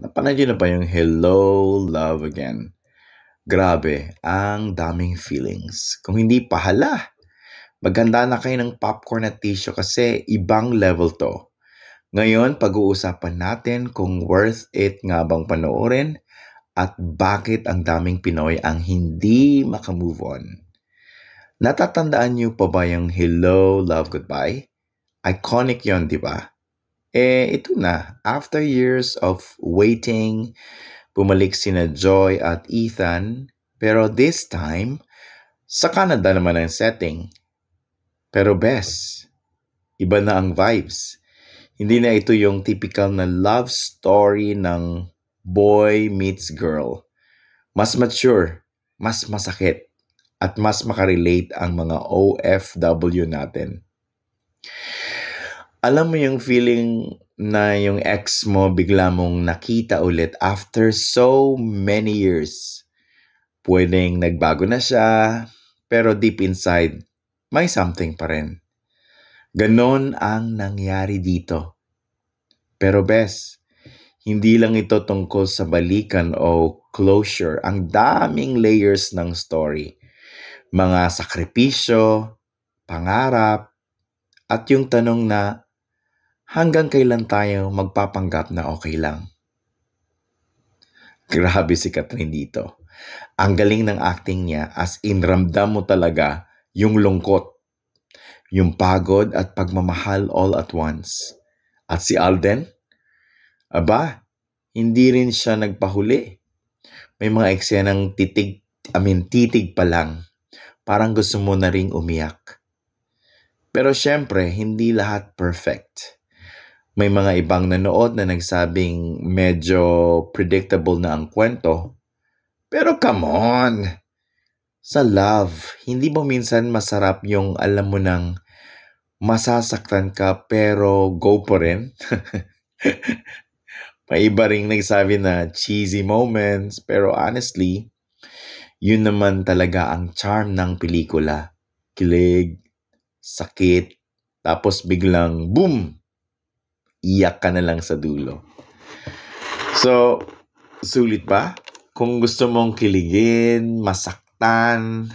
Napanood niyo na ba yung Hello, Love Again? Grabe, ang daming feelings. Kung hindi pa, hala, maghanda na kayo ng popcorn at tissue kasi ibang level to. Ngayon, pag-uusapan natin kung worth it nga bang panoorin at bakit ang daming Pinoy ang hindi makamove on. Natatandaan niyo pa ba yung Hello, Love, Goodbye? Iconic yon, di ba? Ito na. After years of waiting, bumalik sina Joy at Ethan. Pero this time, sa Canada naman ang setting. Pero best, iba na ang vibes. Hindi na ito yung typical na love story ng boy meets girl. Mas mature, mas masakit, at mas makarelate ang mga OFW natin. Alam mo yung feeling na yung ex mo bigla mong nakita ulit after so many years. Pwedeng nagbago na siya, pero deep inside, may something pa rin. Ganon ang nangyari dito. Pero bes, hindi lang ito tungkol sa balikan o closure. Ang daming layers ng story. Mga sakripisyo, pangarap, at yung tanong na, hanggang kailan tayo magpapanggap na okay lang? Grabe si Catherine dito. Ang galing ng acting niya, as in ramdam mo talaga yung lungkot, yung pagod at pagmamahal all at once. At si Alden? Aba, hindi rin siya nagpahuli. May mga eksenang titig pa lang. Parang gusto mo na ring umiyak. Pero syempre, hindi lahat perfect. May mga ibang nanood na nagsabing medyo predictable na ang kwento. Pero come on! Sa love, hindi ba minsan masarap yung alam mo nang masasaktan ka pero go pa rin? May iba ring nagsabi na cheesy moments, pero honestly, yun naman talaga ang charm ng pelikula. Kilig, sakit, tapos biglang boom! Iyak ka na lang sa dulo. So, sulit ba? Kung gusto mong kiligin, masaktan,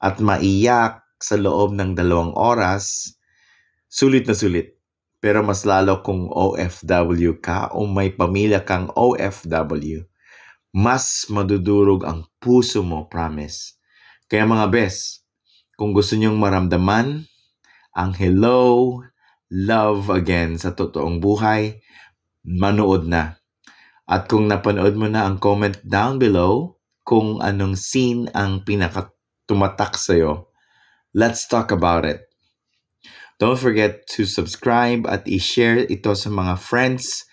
at maiyak sa loob ng 2 oras, sulit na sulit. Pero mas lalo kung OFW ka o may pamilya kang OFW, mas madudurog ang puso mo, promise. Kaya mga bes, kung gusto nyong maramdaman ang Hello, Love Again sa totoong buhay, manood na. At kung napanood mo na, ang comment down below kung anong scene ang pinakatumatak sa'yo. Let's talk about it. Don't forget to subscribe at i-share ito sa mga friends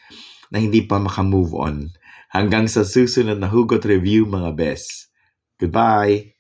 na hindi pa makamove on. Hanggang sa susunod na Hugot Review mga bes. Goodbye!